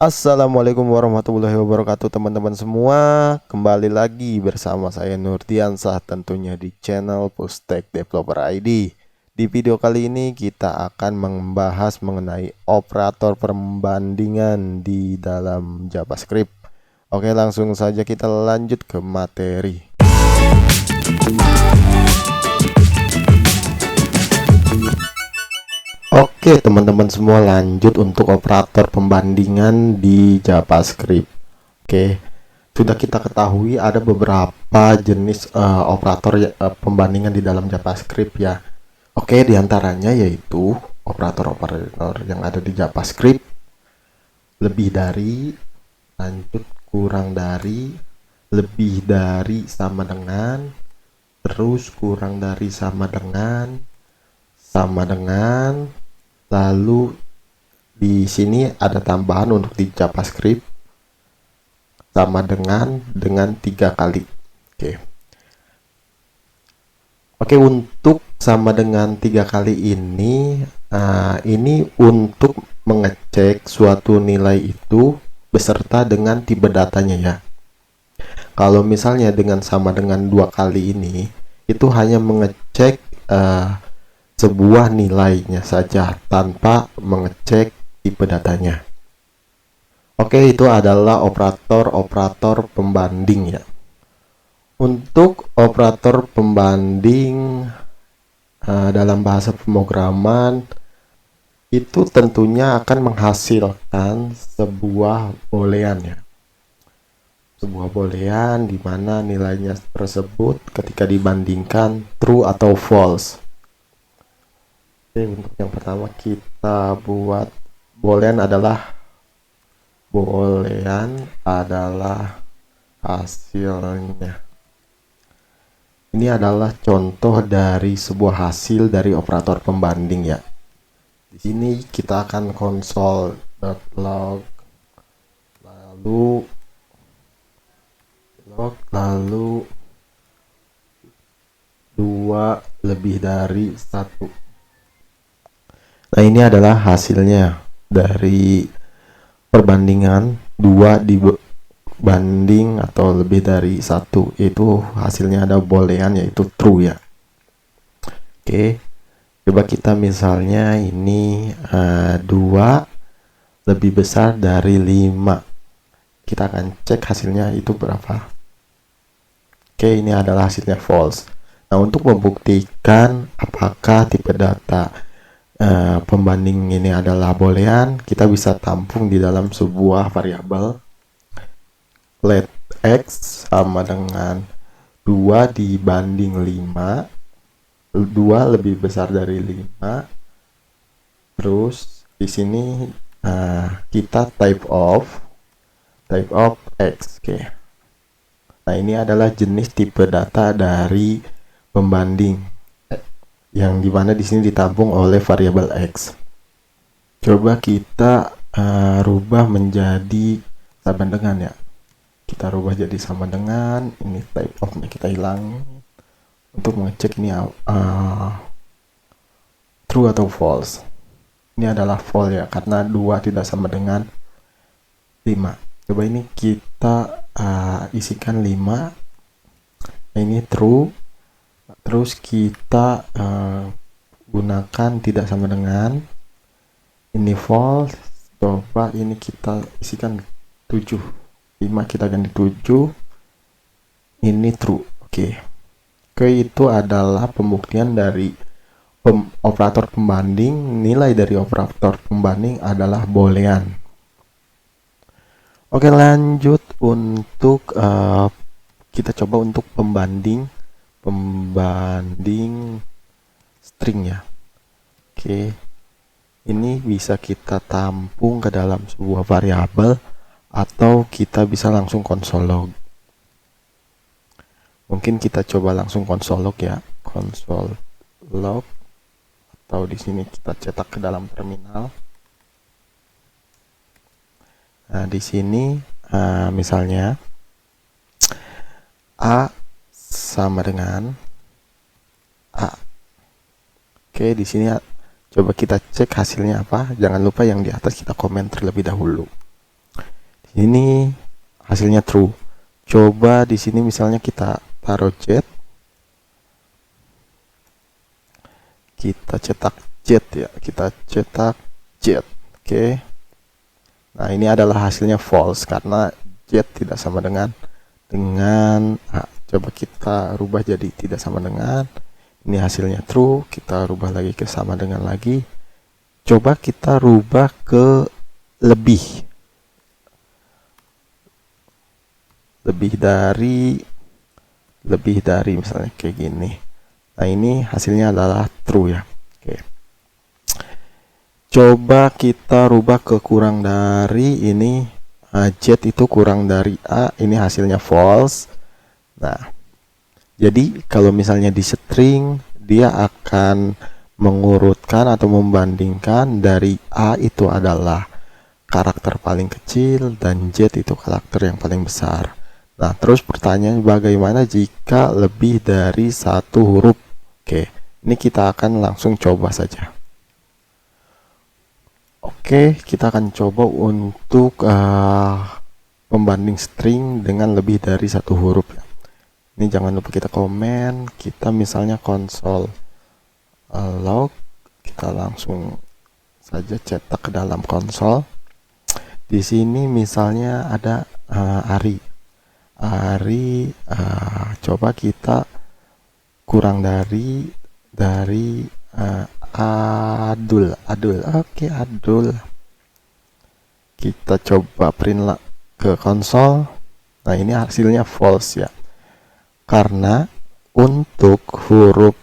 Assalamualaikum warahmatullahi wabarakatuh teman-teman semua. Kembali lagi bersama saya Nurdiansah tentunya di channel Fullstack Developer ID. Di video kali ini kita akan membahas mengenai operator pembandingan di dalam JavaScript. Oke, langsung saja kita lanjut ke materi. Oke teman-teman semua, lanjut untuk operator pembandingan di JavaScript. Oke, sudah kita ketahui ada beberapa jenis operator pembandingan di dalam JavaScript ya. Oke, diantaranya yaitu operator-operator yang ada di JavaScript: lebih dari, lanjut, kurang dari, lebih dari, sama dengan, terus, kurang dari, sama dengan, lalu di sini ada tambahan untuk di JavaScript sama dengan 3 kali. Oke, untuk sama dengan 3 kali ini untuk mengecek suatu nilai itu beserta dengan tipe datanya ya. Kalau misalnya dengan sama dengan 2 kali ini, itu hanya mengecek sebuah nilainya saja tanpa mengecek tipe datanya. Oke, itu adalah operator pembanding ya. Untuk operator pembanding dalam bahasa pemrograman itu tentunya akan menghasilkan sebuah boolean ya. Sebuah boolean di mana nilainya tersebut ketika dibandingkan true atau false. Oke, untuk yang pertama kita buat boolean adalah hasilnya. Ini adalah contoh dari sebuah hasil dari operator pembanding ya. Di sini kita akan console.log lalu 2 lebih dari 1. Nah, ini adalah hasilnya dari perbandingan 2 dibanding atau lebih dari 1. Itu hasilnya ada boolean yaitu true ya. Oke, coba kita misalnya ini 2 lebih besar dari 5. Kita akan cek hasilnya itu berapa. Oke, ini adalah hasilnya false. Nah, untuk membuktikan apakah tipe data pembanding ini adalah boolean, kita bisa tampung di dalam sebuah variabel let x sama dengan 2 dibanding 5, 2 lebih besar dari 5. Terus di sini kita type of x. Oke. Nah, ini adalah jenis tipe data dari pembanding yang dimana di sini ditampung oleh variabel x. Coba kita rubah menjadi sama dengan ya. Kita rubah jadi sama dengan, ini type of-nya kita hilang untuk mengecek ini true atau false. Ini adalah false ya, karena 2 tidak sama dengan 5. Coba ini kita isikan 5. Nah, ini true. Terus kita gunakan tidak sama dengan, ini false. Coba ini kita isikan 7. 5 kita ganti 7. Ini true. Oke, itu adalah pembuktian dari operator pembanding. Nilai dari operator pembanding adalah boolean. Oke, lanjut untuk kita coba untuk pembanding string ya. Oke, ini bisa kita tampung ke dalam sebuah variabel atau kita bisa langsung console log. Mungkin kita coba langsung console log ya, console log, atau di sini kita cetak ke dalam terminal. Nah, di sini misalnya a sama dengan A. Oke, di sini coba kita cek hasilnya apa. Jangan lupa yang di atas kita komen terlebih dahulu. Ini hasilnya true. Coba di sini misalnya kita taruh Z, kita cetak Z ya, kita cetak Z. Oke. Nah, ini adalah hasilnya false karena Z tidak sama dengan coba kita rubah jadi tidak sama dengan. Ini hasilnya true, kita rubah lagi ke sama dengan lagi. Coba kita rubah ke lebih dari misalnya kayak gini. Nah, ini hasilnya adalah true ya. Oke. Coba kita rubah ke kurang dari, ini Z itu kurang dari A, ini hasilnya false. Nah, jadi kalau misalnya di string, dia akan mengurutkan atau membandingkan dari A itu adalah karakter paling kecil dan Z itu karakter yang paling besar. Nah, terus pertanyaannya bagaimana jika lebih dari satu huruf? Oke, ini kita akan langsung coba saja. Oke, kita akan coba untuk pembanding string dengan lebih dari satu huruf ya. Ini jangan lupa kita komen, kita misalnya console log, kita langsung saja cetak ke dalam konsol. Di sini misalnya ada Ari, coba kita kurang dari Adul. Oke, Adul. Kita coba print ke konsol. Nah, ini hasilnya false ya. Karena untuk huruf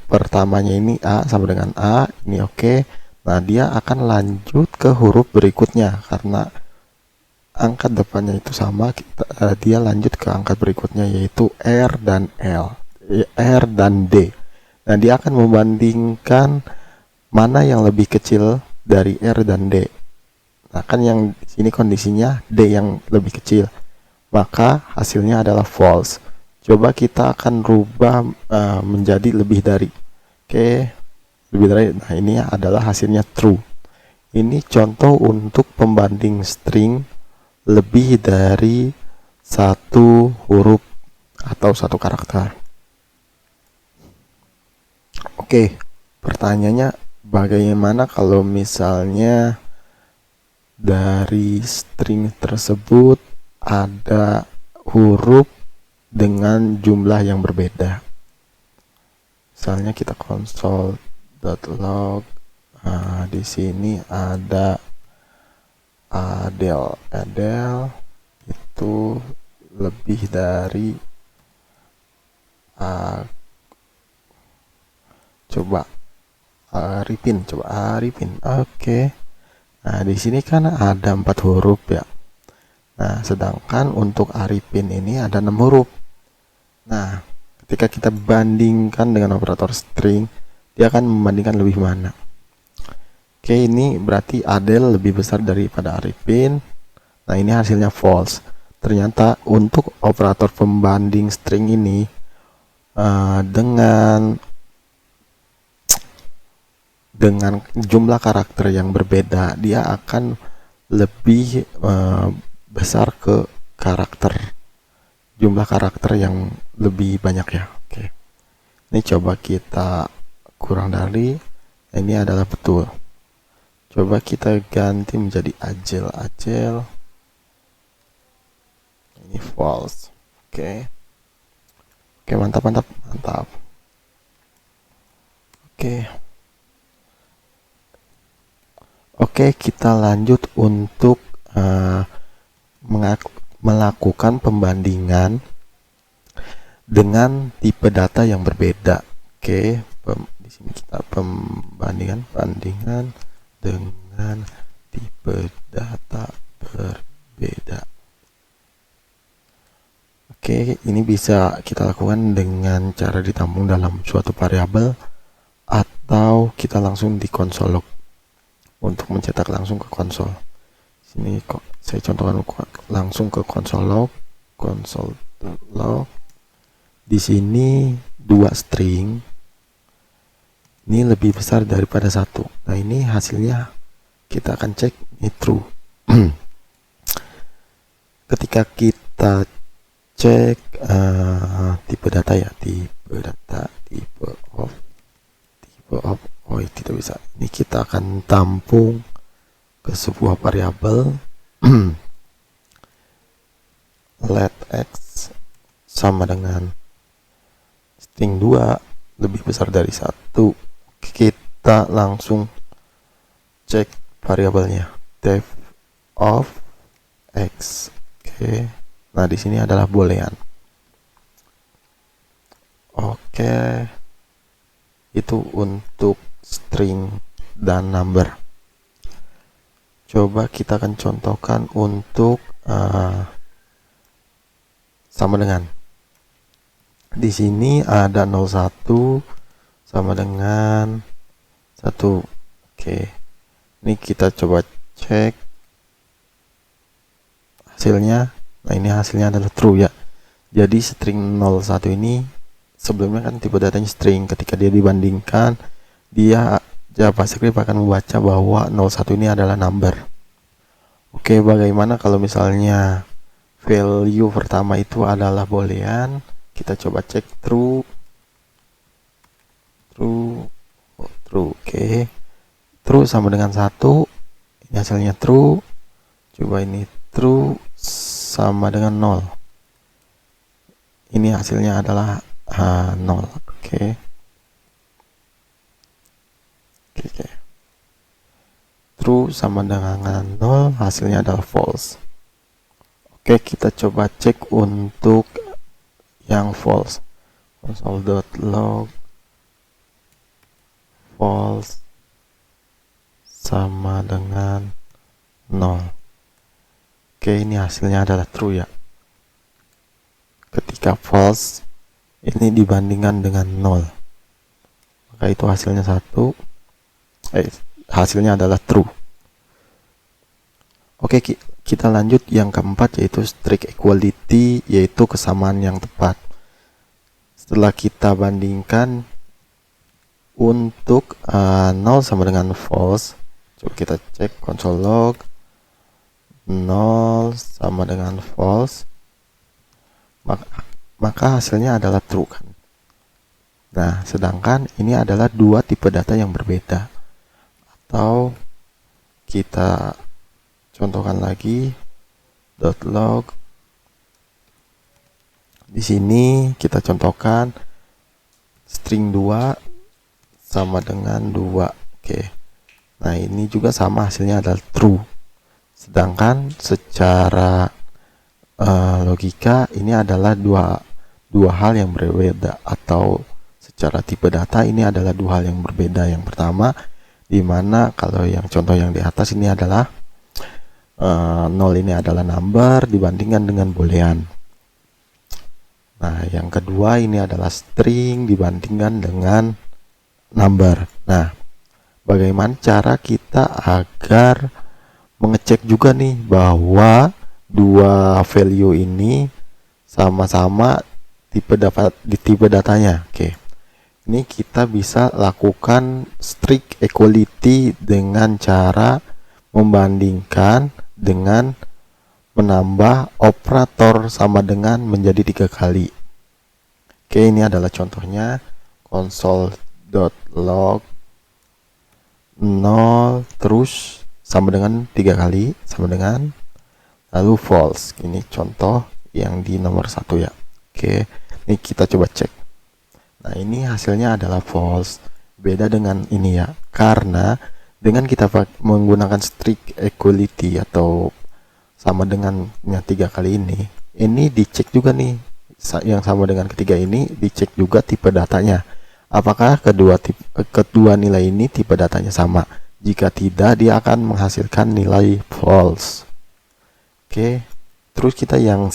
pertamanya ini A sama dengan A, ini oke. Nah, dia akan lanjut ke huruf berikutnya karena angka depannya itu sama, dia lanjut ke angka berikutnya yaitu R dan D. Nah, dia akan membandingkan mana yang lebih kecil dari R dan D. Nah, kan yang di sini kondisinya D yang lebih kecil, maka hasilnya adalah false. Coba kita akan rubah menjadi lebih dari. Oke, lebih dari. Nah, ini adalah hasilnya true. Ini contoh untuk pembanding string lebih dari satu huruf atau satu karakter. Oke, pertanyaannya bagaimana kalau misalnya dari string tersebut ada huruf dengan jumlah yang berbeda. Misalnya kita console.log, di sini ada Adel itu lebih dari coba Arifin. Oke. Nah, di sini kan ada 4 huruf ya. Nah, sedangkan untuk Arifin ini ada 6 huruf. Nah, ketika kita bandingkan dengan operator string, dia akan membandingkan lebih mana. Oke, ini berarti Adel lebih besar daripada Arifin. Nah, ini hasilnya false. Ternyata untuk operator pembanding string ini dengan jumlah karakter yang berbeda, dia akan lebih besar ke jumlah karakter yang lebih banyak ya. Oke. Ini coba kita kurang dari, ini adalah betul. Coba kita ganti menjadi Acel. Ini false. Oke, mantap. Oke, kita lanjut untuk melakukan pembandingan dengan tipe data yang berbeda. Oke, di sini kita bandingan dengan tipe data berbeda. Oke, ini bisa kita lakukan dengan cara ditampung dalam suatu variabel atau kita langsung di konsol log untuk mencetak langsung ke konsol. Sini kok saya contohkan langsung ke konsol log. Di sini 2 string ini lebih besar daripada 1. Nah, ini hasilnya kita akan cek ini true. ketika kita cek tipe data ya, tipe data, tipe of, oh tidak bisa. Ini kita akan tampung ke sebuah variabel let x sama dengan string 2 lebih besar dari 1. Kita langsung cek variabelnya def of x. Oke. Nah, di sini adalah boolean. Oke. Itu untuk string dan number. Coba kita akan contohkan untuk sama dengan. Di sini ada 01 sama dengan 1. Oke. Ini kita coba cek hasilnya. Nah, ini hasilnya adalah true ya. Jadi string 01 ini sebelumnya kan tipe datanya string. Ketika dia dibandingkan, dia JavaScript akan membaca bahwa 01 ini adalah number. Oke, bagaimana kalau misalnya value pertama itu adalah boolean? Kita coba cek true. Oke. True sama dengan 1. Ini hasilnya true. Coba ini true sama dengan 0. Ini hasilnya adalah 0. Oke. True sama dengan 0, hasilnya adalah false. Oke, kita coba cek untuk yang false. Console.log false sama dengan 0. Oke, ini hasilnya adalah true ya. Ketika false, ini dibandingkan dengan 0, maka itu hasilnya 1. Hasilnya adalah true. Oke, kita lanjut yang keempat, yaitu strict equality, yaitu kesamaan yang tepat. Setelah kita bandingkan untuk 0 sama dengan false, coba kita cek console log 0 sama dengan false, maka hasilnya adalah true kan. Nah, sedangkan ini adalah dua tipe data yang berbeda. Atau kita contohkan lagi .log. Di sini kita contohkan string 2 sama dengan 2. Oke. Nah, ini juga sama, hasilnya adalah true. Sedangkan secara logika ini adalah dua hal yang berbeda, atau secara tipe data ini adalah dua hal yang berbeda. Yang pertama, dimana kalau yang contoh yang di atas ini adalah 0 ini adalah number dibandingkan dengan boolean. Nah, yang kedua ini adalah string dibandingkan dengan number. Nah, bagaimana cara kita agar mengecek juga nih bahwa dua value ini sama-sama tipe datanya. Oke. Ini kita bisa lakukan strict equality dengan cara membandingkan dengan menambah operator sama dengan menjadi 3 kali. Oke, ini adalah contohnya console.log 0 terus sama dengan 3 kali sama dengan lalu false. Ini contoh yang di nomor 1 ya. Oke, ini kita coba cek. Nah, ini hasilnya adalah false. Beda dengan ini ya, karena dengan kita menggunakan strict equality atau sama dengan 3 kali ini dicek juga nih, yang sama dengan ketiga ini dicek juga tipe datanya. Apakah kedua nilai ini tipe datanya sama? Jika tidak, dia akan menghasilkan nilai false. Oke, terus kita yang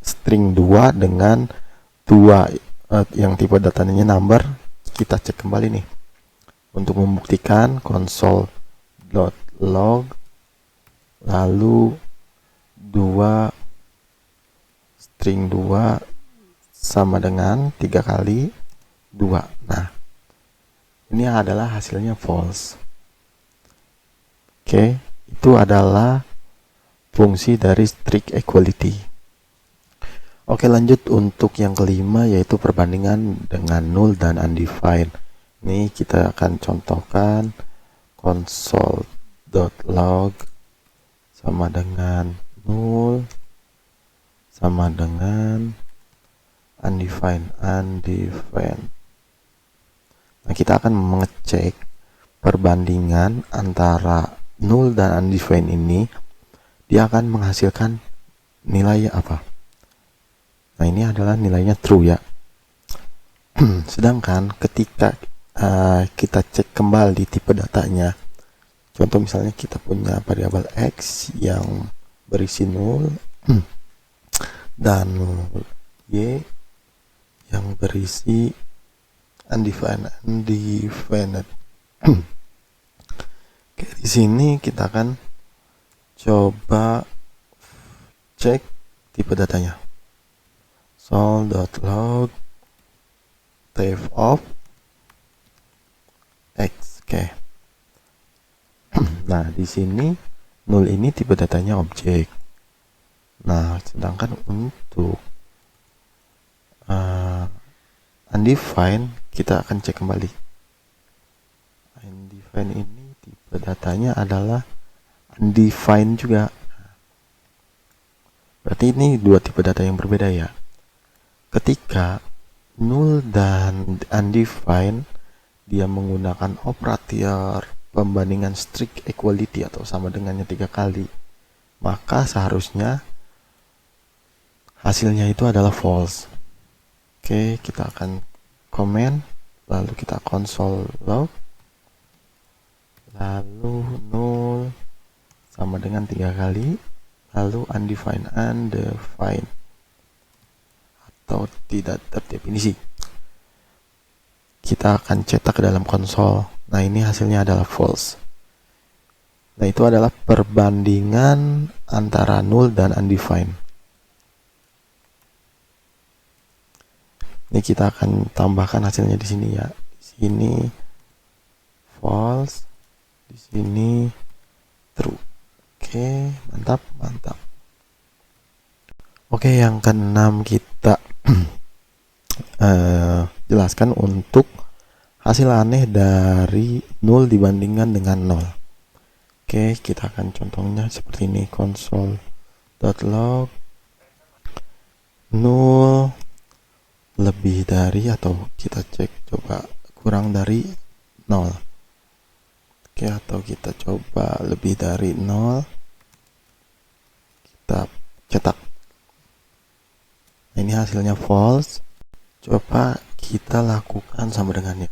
string 2 dengan 2 yang tipe datanya number, kita cek kembali nih. Untuk membuktikan console.log lalu 2 string 2 sama dengan 3 kali 2. Nah, ini adalah hasilnya false. Oke, itu adalah fungsi dari strict equality. Oke, lanjut untuk yang kelima, yaitu perbandingan dengan null dan undefined. Ini kita akan contohkan console.log sama dengan null sama dengan undefined. Nah, kita akan mengecek perbandingan antara null dan undefined ini, dia akan menghasilkan nilai apa? Nah, ini adalah nilainya true ya. Sedangkan ketika kita cek kembali tipe datanya, contoh misalnya kita punya variabel x yang berisi null dan y yang berisi undefined. Oke, di sini kita akan coba cek tipe datanya. Sol.log type of x. Oke. Nah, di sini null ini tipe datanya objek. Nah, sedangkan untuk undefined kita akan cek kembali. Undefined ini tipe datanya adalah undefined juga. Berarti ini dua tipe data yang berbeda ya. Ketika null dan undefined dia menggunakan operator pembandingan strict equality atau sama dengannya 3 kali, maka seharusnya hasilnya itu adalah false. Oke, kita akan komen, lalu kita console log, lalu null sama dengan 3 kali, lalu undefined atau tidak terdefinisi. Kita akan cetak ke dalam konsol. Nah, ini hasilnya adalah false. Nah, itu adalah perbandingan antara null dan undefined. Ini kita akan tambahkan hasilnya di sini ya. Di sini false, di sini true. Oke, mantap. Oke, yang keenam kita jelaskan untuk hasil aneh dari null dibandingkan dengan 0. Oke, kita akan contohnya seperti ini. Console.log null lebih dari, atau kita cek coba kurang dari 0. Oke, atau kita coba lebih dari 0. Kita cetak. Nah, ini hasilnya false. Coba kita lakukan sama dengannya.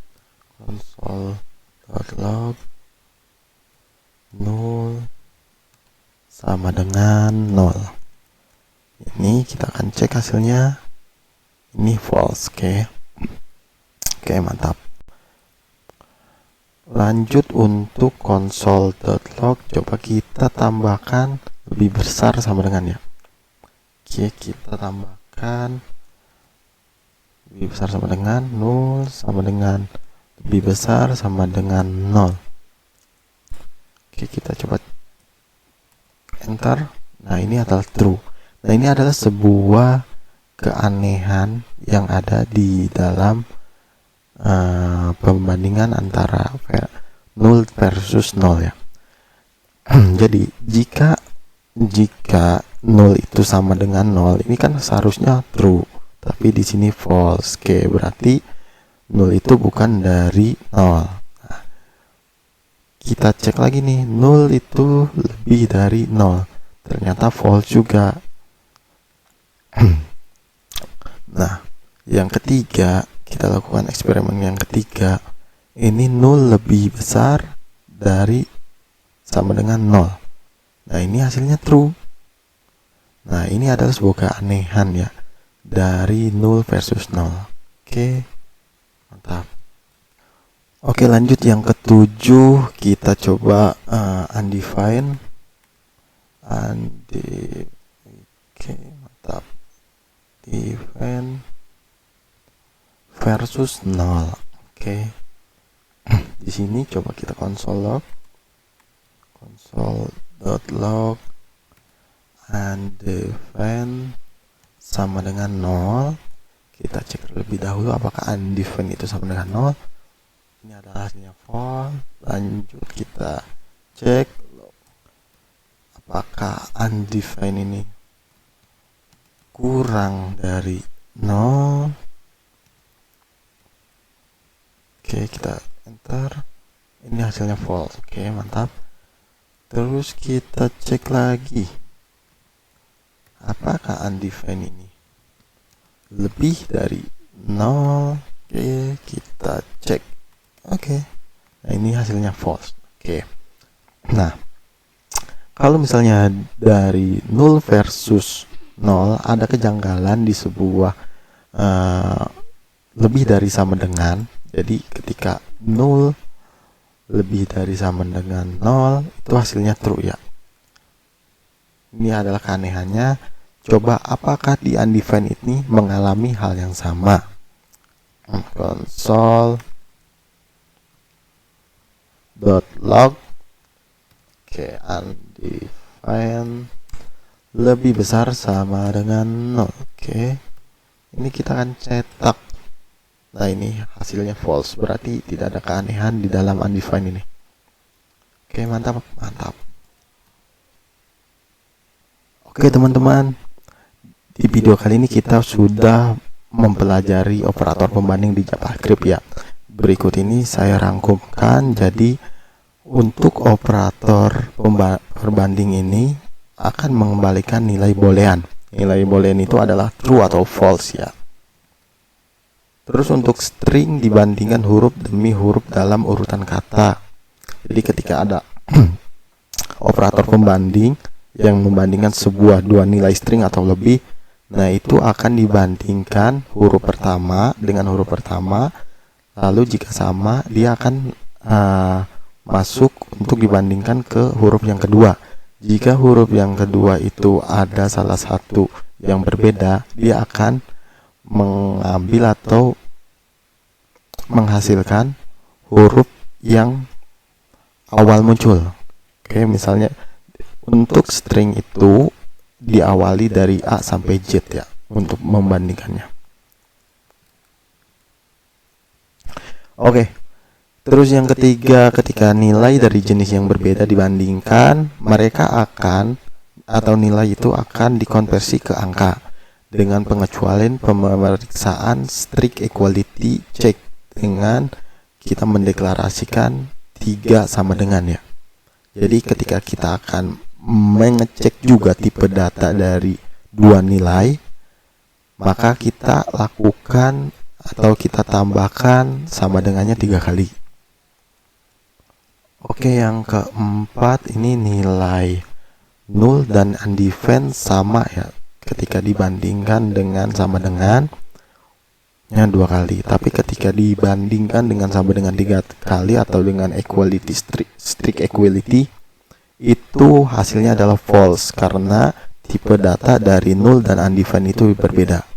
Console.log null sama dengan 0. Ini kita akan cek hasilnya. Ini false. Oke, mantap. Lanjut untuk console.log, coba kita tambahkan lebih besar sama dengan ya. Oke, kita tambahkan lebih besar sama dengan 0 sama dengan lebih besar sama dengan 0. Oke, kita coba enter. Nah, ini adalah true. Nah, ini adalah sebuah keanehan yang ada di dalam pembandingan antara null versus 0 ya. Jadi jika null itu sama dengan 0, ini kan seharusnya true, tapi di sini false. Oke, berarti null itu bukan dari 0. Nah, kita cek lagi nih, null itu lebih dari 0, ternyata false juga. Nah, yang ketiga, kita lakukan eksperimen yang ketiga. Ini null lebih besar dari sama dengan 0. Nah, ini hasilnya true. Nah, ini adalah sebuah keanehan ya dari null versus 0. Oke, mantap. Oke, lanjut yang ketujuh, kita coba undefined. Oke, mantap. Event versus 0. Oke. Di sini coba kita console.log undefined sama dengan 0. Kita cek terlebih dahulu apakah undefined itu sama dengan 0. Ini adalah hasilnya false. Lanjut kita cek apakah undefined ini kurang dari 0. Oke, kita enter. Ini hasilnya false. Oke, mantap. Terus kita cek lagi apakah undefined ini lebih dari 0. Oke, kita cek. Oke, nah ini hasilnya false. Oke, nah kalau misalnya dari 0 versus 0 ada kejanggalan di sebuah lebih dari sama dengan. Jadi ketika 0 lebih dari sama dengan 0 itu hasilnya true ya. Ini adalah keanehannya. Coba apakah di undefined ini mengalami hal yang sama. Console.log. Oke, undefined lebih besar sama dengan 0. Oke, ini kita akan cetak. Nah, ini hasilnya false, berarti tidak ada keanehan di dalam undefined ini. Oke, mantap. Oke teman-teman, di video kali ini kita sudah mempelajari operator pembanding di JavaScript ya. Berikut ini saya rangkumkan. Jadi untuk operator perbanding ini akan mengembalikan nilai boolean. Nilai boolean itu adalah true atau false ya. Terus untuk string dibandingkan huruf demi huruf dalam urutan kata. Jadi ketika ada operator pembanding yang membandingkan sebuah dua nilai string atau lebih, nah itu akan dibandingkan huruf pertama dengan huruf pertama. Lalu jika sama, dia akan masuk untuk dibandingkan ke huruf yang kedua. Jika huruf yang kedua itu ada salah satu yang berbeda, dia akan mengambil atau menghasilkan huruf yang awal muncul. Oke, misalnya untuk string itu diawali dari A sampai Z ya, untuk membandingkannya. Oke, terus yang ketiga, ketika nilai dari jenis yang berbeda dibandingkan, mereka akan atau nilai itu akan dikonversi ke angka dengan pengecualian pemeriksaan strict equality check dengan kita mendeklarasikan 3 sama dengan ya. Jadi ketika kita akan mengecek juga tipe data dari dua nilai, maka kita lakukan atau kita tambahkan sama dengannya 3 kali. Oke, yang keempat ini nilai null dan undefined sama ya, ketika dibandingkan dengan sama dengan nya 2 kali. Tapi ketika dibandingkan dengan sama dengan 3 kali atau dengan equality strict equality, itu hasilnya adalah false karena tipe data dari null dan undefined itu berbeda.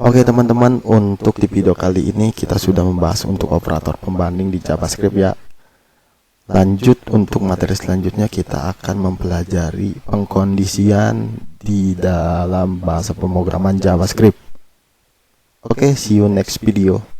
Oke teman-teman, untuk di video kali ini kita sudah membahas untuk operator pembanding di JavaScript ya. Lanjut untuk materi selanjutnya kita akan mempelajari pengkondisian di dalam bahasa pemrograman JavaScript. Oke, see you next video.